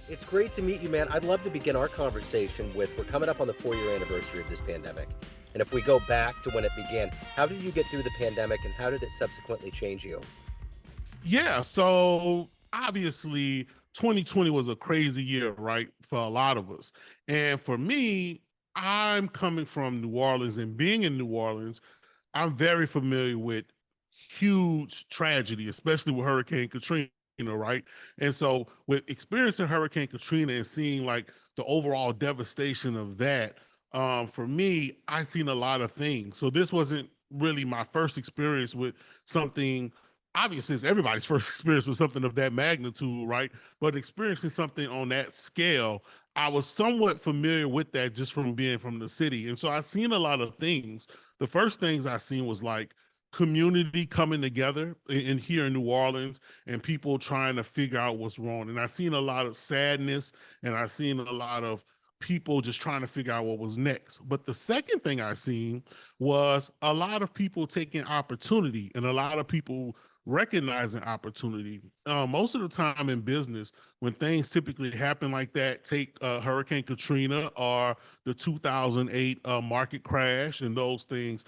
It's great to meet you, man. I'd love to begin our conversation with we're coming up on the 4-year anniversary of this pandemic. And if we go back to when it began, how did you get through the pandemic and how did it subsequently change you? Yeah, so obviously 2020 was a crazy year, right? For a lot of us. And for me, I'm coming from New Orleans, and being in New Orleans, I'm very familiar with huge tragedy, especially with Hurricane Katrina, right? And so with experiencing Hurricane Katrina and seeing like the overall devastation of that, for me, I seen a lot of things. So this wasn't really my first experience with something. Obviously, it's everybody's first experience with something of that magnitude, right? But experiencing something on that scale, I was somewhat familiar with that just from being from the city. And so I seen a lot of things. The first things I seen was like community coming together in here in New Orleans and people trying to figure out what's wrong. And I seen a lot of sadness and I seen a lot of people just trying to figure out what was next. But the second thing I seen was a lot of people taking opportunity and a lot of people recognizing opportunity. Most of the time in business, when things typically happen like that, take Hurricane Katrina or the 2008 market crash and those things,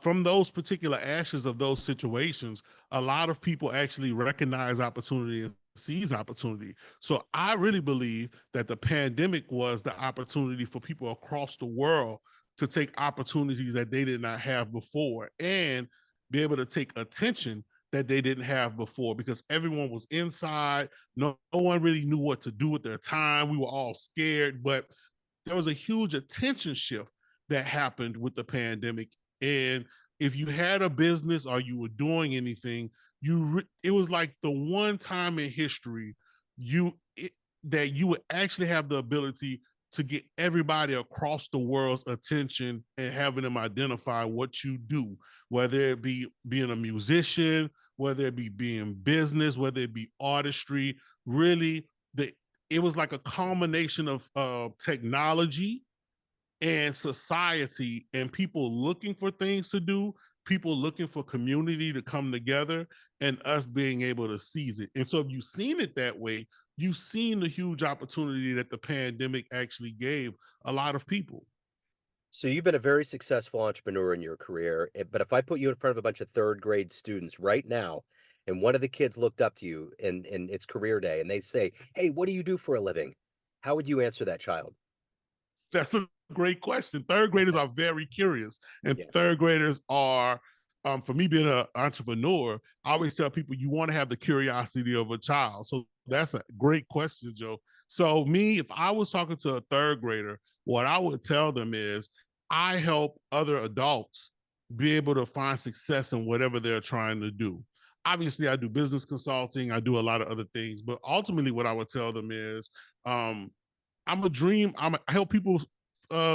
from those particular ashes of those situations, a lot of people actually recognize opportunity and seize opportunity. So I really believe that the pandemic was the opportunity for people across the world to take opportunities that they did not have before and be able to take attention that they didn't have before because everyone was inside. No one really knew what to do with their time. We were all scared, but there was a huge attention shift that happened with the pandemic. And if you had a business or you were doing anything, it was like the one time in history you it, that you would actually have the ability to get everybody across the world's attention and having them identify what you do, whether it be being a musician, whether it be being business, whether it be artistry. Really, the it was like a combination of technology and society and people looking for things to do, people looking for community to come together, and us being able to seize it. And so, if you've seen it that way, you've seen the huge opportunity that the pandemic actually gave a lot of people. So you've been a very successful entrepreneur in your career, but if I put you in front of a bunch of third grade students right now, and one of the kids looked up to you in its career day and they say, "Hey, what do you do for a living?" How would you answer that child? That's a great question. Third graders are very curious, and Yeah. third graders are, for me being an entrepreneur, I always tell people you want to have the curiosity of a child. So that's a great question, Joe. So me, if I was talking to a third grader, what I would tell them is I help other adults be able to find success in whatever they're trying to do. Obviously, I do business consulting, I do a lot of other things, but ultimately, what I would tell them is, um, I help people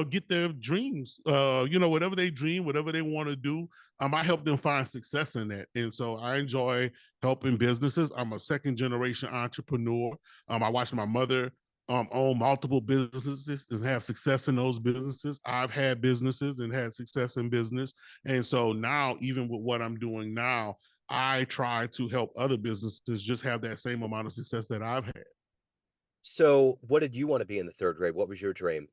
get their dreams. Whatever they dream, whatever they want to do. I help them find success in that, and so I enjoy helping businesses. I'm a second generation entrepreneur. I watched my mother own multiple businesses and have success in those businesses. I've had businesses and had success in business, and so now, even with what I'm doing now, I try to help other businesses just have that same amount of success that I've had. So what did you want to be in the third grade? What was your dream?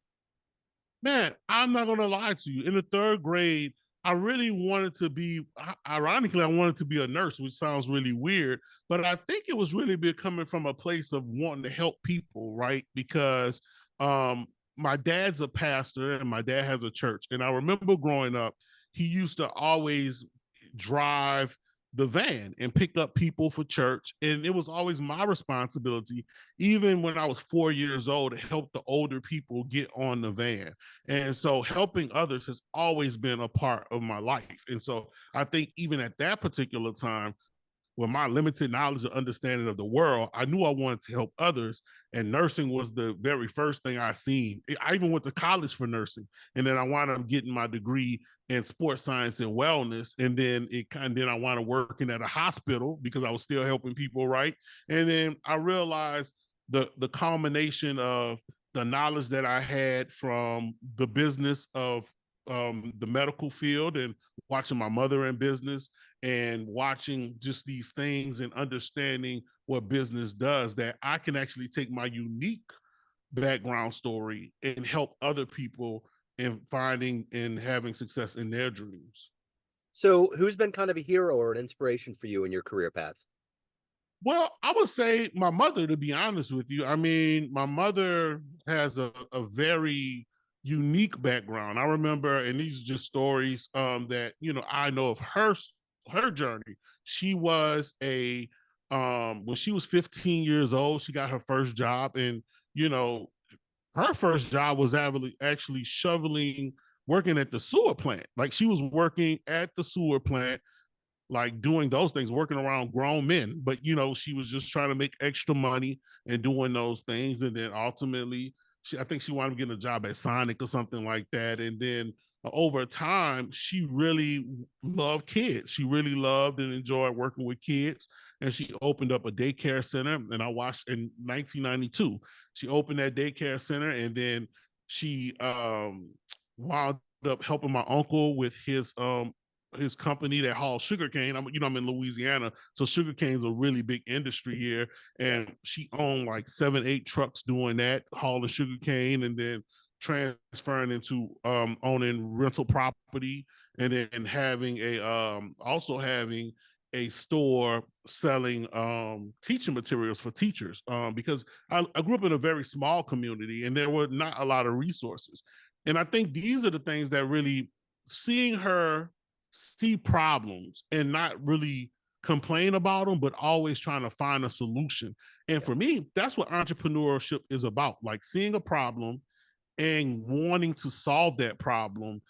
Man, I'm not gonna lie to you. In the third grade, I really wanted to be. Ironically, I wanted to be a nurse, which sounds really weird. But I think it was really coming from a place of wanting to help people, right? Because my dad's a pastor and my dad has a church, and I remember growing up, he used to always drive the van and pick up people for church. And it was always my responsibility, even when I was 4 years old, to help the older people get on the van. And so helping others has always been a part of my life. And so I think even at that particular time, with my limited knowledge and understanding of the world, I knew I wanted to help others. And nursing was the very first thing I seen. I even went to college for nursing. And then I wound up getting my degree in sports science and wellness. And then I wound up working at a hospital because I was still helping people, right? And then I realized the culmination of the knowledge that I had from the business of the medical field and watching my mother in business and watching just these things and understanding what business does, that I can actually take my unique background story and help other people in finding and having success in their dreams. So, who's been kind of a hero or an inspiration for you in your career path? Well, I would say my mother, to be honest with you. I mean, my mother has a very unique background. I remember, and these are just stories that, I know of her journey. She was when she was 15 years old, she got her first job. And, you know, her first job was actually shoveling, working at the sewer plant. Like, she was working at the sewer plant, like doing those things, working around grown men. But she was just trying to make extra money and doing those things. And then ultimately, I think she wound up getting a job at Sonic or something like that. And then over time, she really loved kids. She really loved and enjoyed working with kids. And she opened up a daycare center. And I watched in 1992. She opened that daycare center, and then she wound up helping my uncle with his company that hauls sugarcane. I'm in Louisiana, so sugarcane is a really big industry here. Yeah. And she owned like 7, 8 trucks doing that, hauling sugarcane, and then transferring into owning rental property, and then having a store selling teaching materials for teachers, because I grew up in a very small community and there were not a lot of resources. And I think these are the things that really, seeing her see problems and not really complain about them, but always trying to find a solution. And Yeah. for me, that's what entrepreneurship is about, like seeing a problem and wanting to solve that problem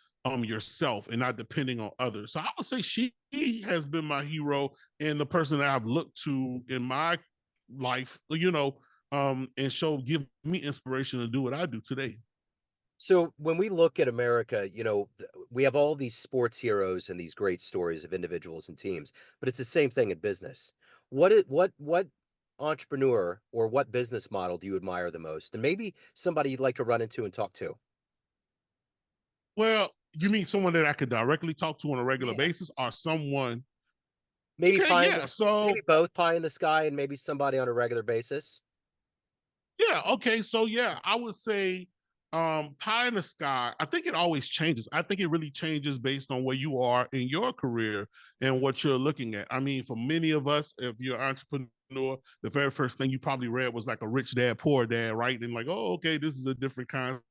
yourself and not depending on others. So I would say she has been my hero and the person that I've looked to in my life, and give me inspiration to do what I do today. So when we look at America, we have all these sports heroes and these great stories of individuals and teams, but it's the same thing in business. What entrepreneur or what business model do you admire the most? And maybe somebody you'd like to run into and talk to. Well, you mean someone that I could directly talk to on a regular Yeah. basis, or someone? Maybe Okay, pie in yeah. the maybe So both pie in the sky and maybe somebody on a regular basis. yeah, okay. So yeah, I would say pie in the sky. I think it always changes. I think it really changes based on where you are in your career and what you're looking at. I mean, for many of us, if you're an entrepreneur, the very first thing you probably read was like a Rich Dad Poor Dad, right? And like, oh, okay, this is a different concept.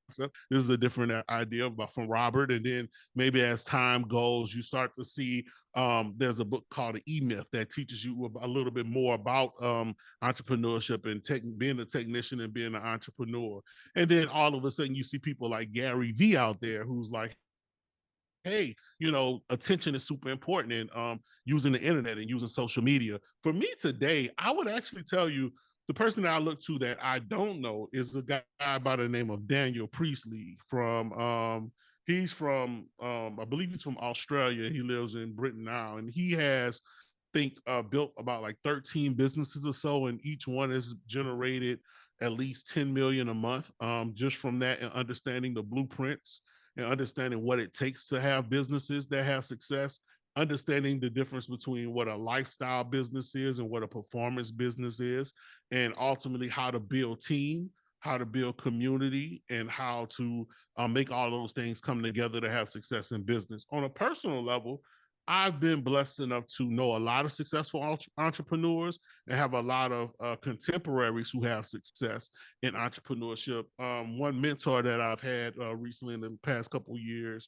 This is a different idea about from Robert. And then maybe as time goes, you start to see there's a book called The E-Myth that teaches you a little bit more about entrepreneurship and being a technician and being an entrepreneur. And then all of a sudden you see people like Gary Vee out there who's like, hey, attention is super important, and using the internet and using social media. For me today, I would actually tell you the person that I look to that I don't know is a guy by the name of Daniel Priestley from he's from I believe he's from Australia. He lives in Britain now, and he has think built about like 13 businesses or so, and each one has generated at least 10 million a month, just from that, and understanding the blueprints and understanding what it takes to have businesses that have success, understanding the difference between what a lifestyle business is and what a performance business is, and ultimately how to build team, how to build community, and how to make all those things come together to have success in business. On a personal level, I've been blessed enough to know a lot of successful entrepreneurs and have a lot of contemporaries who have success in entrepreneurship. One mentor that I've had recently in the past couple of years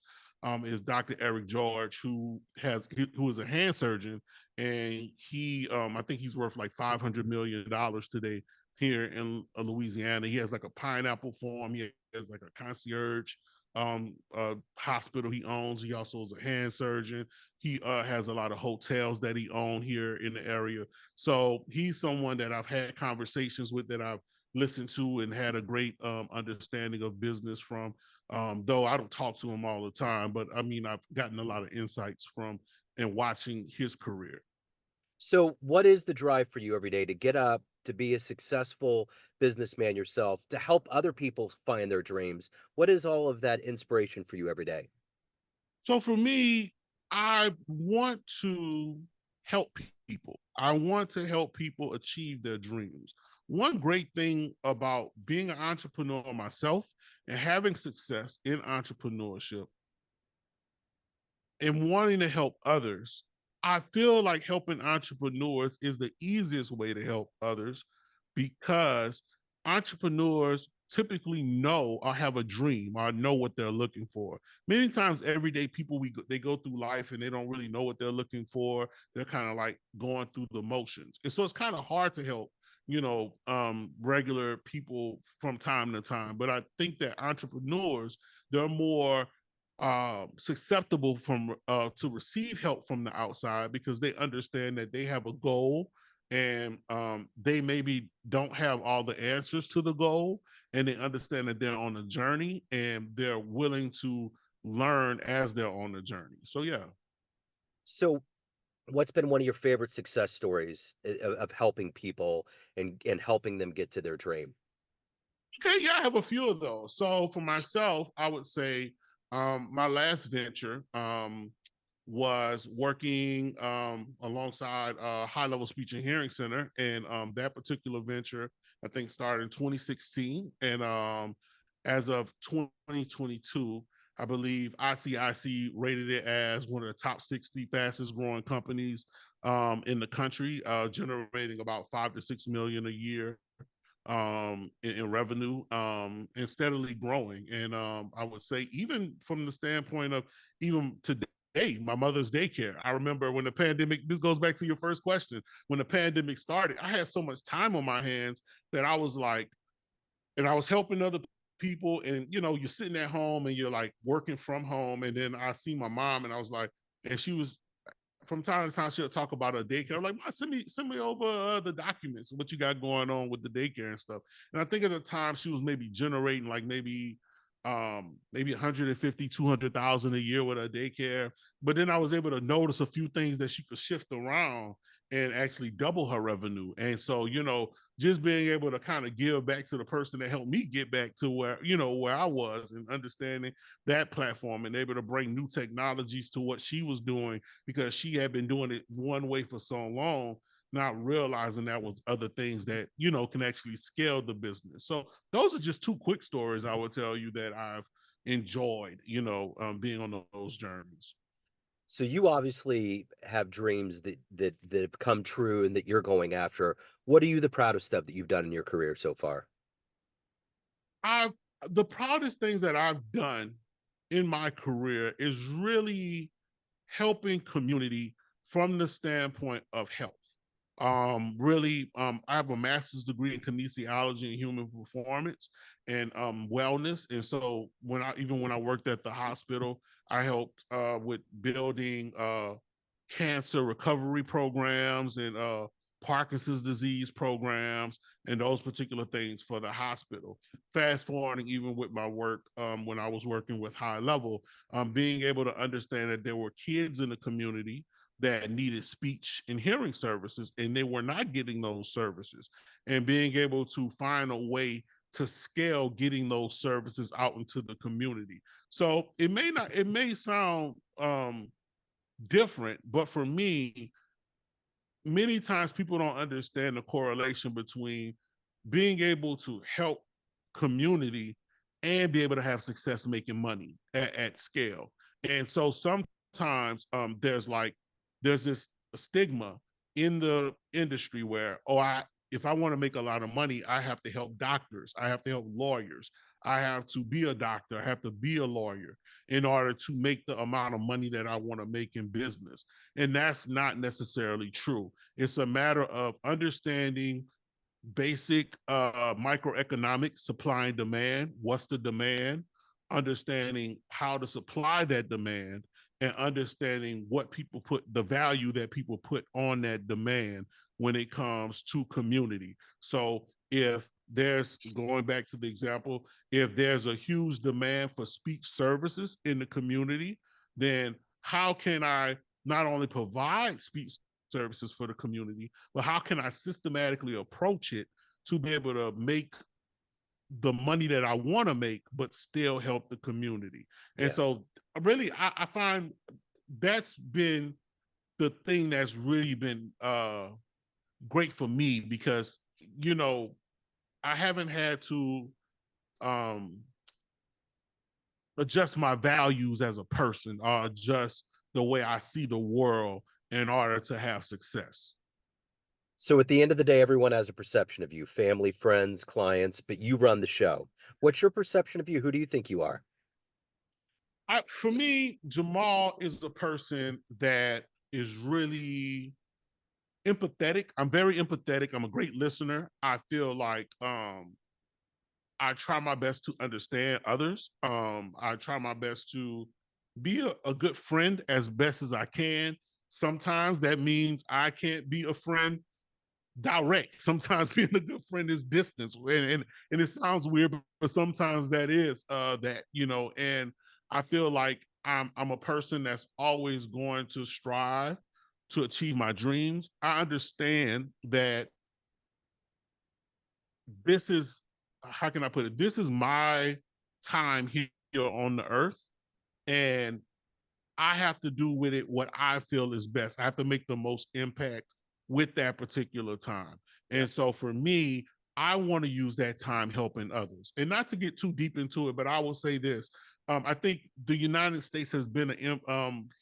is Dr. Eric George, who is a hand surgeon, and he I think he's worth like $500 million today here in Louisiana. He has like a pineapple farm. He has like a concierge hospital he owns. He also is a hand surgeon. He has a lot of hotels that he owns here in the area. So he's someone that I've had conversations with, that I've listened to and had a great understanding of business from. Though I don't talk to him all the time, but I mean, I've gotten a lot of insights from and watching his career. So, what is the drive for you every day to get up, to be a successful businessman yourself, to help other people find their dreams? What is all of that inspiration for you every day? So for me, I want to help people. I want to help people achieve their dreams. One great thing about being an entrepreneur myself and having success in entrepreneurship and wanting to help others, I feel like helping entrepreneurs is the easiest way to help others because entrepreneurs typically know or have a dream or know what they're looking for. Many times, everyday people they go through life and they don't really know what they're looking for. They're kind of like going through the motions, and so it's kind of hard to help regular people from time to time. But I think that entrepreneurs, they're more susceptible from to receive help from the outside because they understand that they have a goal and they maybe don't have all the answers to the goal, and they understand that they're on a journey and they're willing to learn as they're on the journey. So yeah. So, what's been one of your favorite success stories of helping people and helping them get to their dream? Okay, yeah, I have a few of those. So for myself, I would say my last venture was working alongside High Level Speech and Hearing Center, and that particular venture I think started in 2016, and as of 2022, I believe ICIC rated it as one of the top 60 fastest growing companies in the country, generating about 5 to 6 million a year in revenue, and steadily growing. And I would say, even from the standpoint of even today, my mother's daycare. I remember when the pandemic, this goes back to your first question, when the pandemic started, I had so much time on my hands that I was like, and I was helping other people. And, you're sitting at home and you're like working from home. And then I see my mom and I was like, and she was from time to time she'll talk about her daycare. I'm like, send me over the documents and what you got going on with the daycare and stuff. And I think at the time she was maybe generating like maybe 150, 200,000 a year with her daycare. But then I was able to notice a few things that she could shift around and actually double her revenue. And so, just being able to kind of give back to the person that helped me get back to where I was, and understanding that platform and able to bring new technologies to what she was doing because she had been doing it one way for so long, not realizing that was other things that can actually scale the business. So those are just two quick stories I would tell you that I've enjoyed, being on those journeys. So you obviously have dreams that have come true and that you're going after. What are you the proudest of that you've done in your career so far? I The proudest things that I've done in my career is really helping community from the standpoint of health. Really, I have a master's degree in kinesiology and human performance and wellness. And so when I worked at the hospital, I helped with building cancer recovery programs and Parkinson's disease programs and those particular things for the hospital. Fast forwarding, even with my work when I was working with High Level, being able to understand that there were kids in the community that needed speech and hearing services and they were not getting those services, and being able to find a way to scale getting those services out into the community. So it may sound different, but for me, many times people don't understand the correlation between being able to help community and be able to have success making money at scale. And so sometimes there's this stigma in the industry where, if I want to make a lot of money, I have to help doctors, I have to help lawyers, I have to be a doctor, I have to be a lawyer in order to make the amount of money that I want to make in business. And that's not necessarily true. It's a matter of understanding basic microeconomic supply and demand. What's the demand? Understanding how to supply that demand, and understanding what people put, the value that people put on that demand when it comes to community. So if there's, going back to the example, if there's a huge demand for speech services in the community, then how can I not only provide speech services for the community, but how can I systematically approach it to be able to make the money that I want to make, but still help the community? And Yeah. so, really, I find that's been the thing that's really been great for me, because I haven't had to um, adjust my values as a person, or adjust the way I see the world in order to have success. So at the end of the day, everyone has a perception of you, family, friends, clients, but you run the show. What's your perception of you? Who do you think you are? For me, Jamaul is a person that is really empathetic. I'm very empathetic. I'm a great listener. I feel like I try my best to understand others. I try my best to be a good friend as best as I can. Sometimes that means I can't be a friend direct. Sometimes being a good friend is distance, and it sounds weird, but sometimes that is that. And I feel like I'm a person that's always going to strive to achieve my dreams. I understand that this is, how can I put it? This is my time here on the earth, and I have to do with it what I feel is best. I have to make the most impact with that particular time. Yeah. And so for me, I want to use that time helping others. And not to get too deep into it, but I will say this. I think the United States has been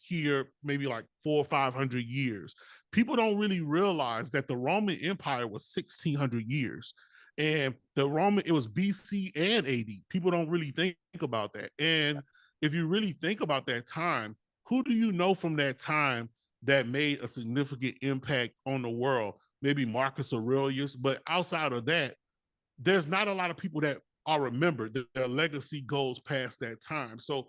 here maybe like 400 or 500 years. People don't really realize that the Roman Empire was 1600 years, and it was BC and AD. People don't really think about that. And if you really think about that time, who do you know from that time that made a significant impact on the world? Maybe Marcus Aurelius, but outside of that, there's not a lot of people that are remembered. Their legacy goes past that time. So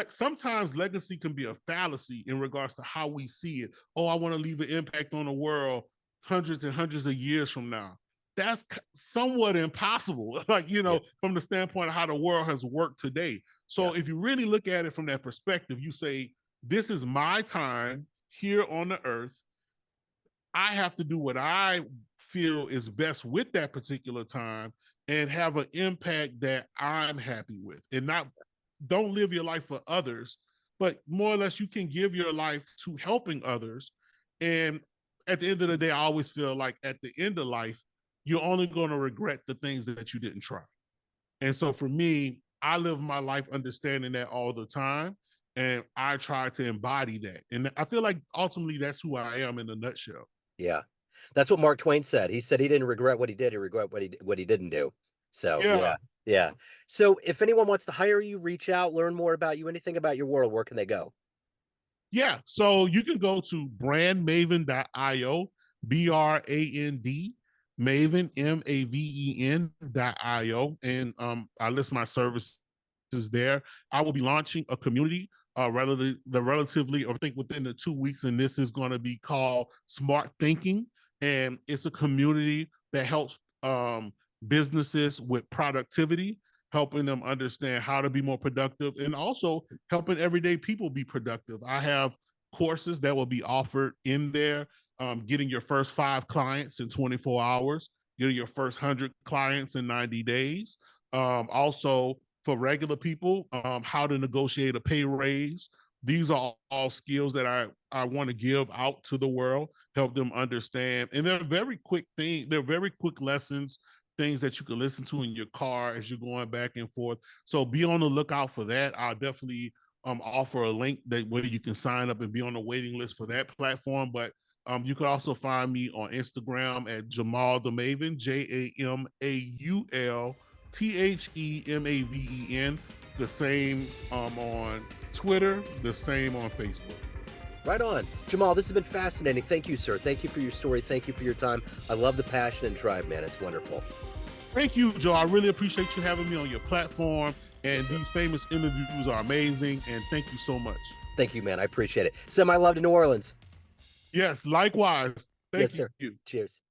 sometimes legacy can be a fallacy in regards to how we see it. Oh, I want to leave an impact on the world hundreds and hundreds of years from now. That's somewhat impossible, like, Yeah. from the standpoint of how the world has worked today. Yeah. So if you really look at it from that perspective, you say, this is my time here on the earth. I have to do what I feel is best with that particular time and have an impact that I'm happy with, and not, don't live your life for others, but more or less you can give your life to helping others. And at the end of the day, I always feel like at the end of life, you're only going to regret the things that you didn't try. And so for me, I live my life understanding that all the time. And I try to embody that. And I feel like ultimately that's who I am in a nutshell. Yeah. That's what Mark Twain said. He said he didn't regret what he did, he regret what he didn't do. So, Yeah. yeah. Yeah. So, if anyone wants to hire you, reach out, learn more about you, anything about your world, where can they go? Yeah. So you can go to brandmaven.io, BRAND, Maven, MAVEN.io. And I list my services there. I will be launching a community relatively, I think within the 2 weeks, and this is going to be called Smart Thinking. And it's a community that helps businesses with productivity, helping them understand how to be more productive, and also helping everyday people be productive. I have courses that will be offered in there, getting your first 5 clients in 24 hours, getting your first 100 clients in 90 days. Also, for regular people, how to negotiate a pay raise. These are all skills that I want to give out to the world, help them understand. And they're very quick things. They're very quick lessons, things that you can listen to in your car as you're going back and forth. So be on the lookout for that. I'll definitely offer a link that where you can sign up and be on the waiting list for that platform. But you can also find me on Instagram at Jamaul the Maven, JamaulTheMaven. The same on Twitter, the same on Facebook. Right on. Jamaul, this has been fascinating. Thank you, sir. Thank you for your story. Thank you for your time. I love the passion and drive, man. It's wonderful. Thank you, Joe. I really appreciate you having me on your platform. And Yes, these famous interviews are amazing. And thank you so much. thank you, man. I appreciate it. Send my love to New Orleans. Yes, likewise. Yes, Thank sir. you. Cheers.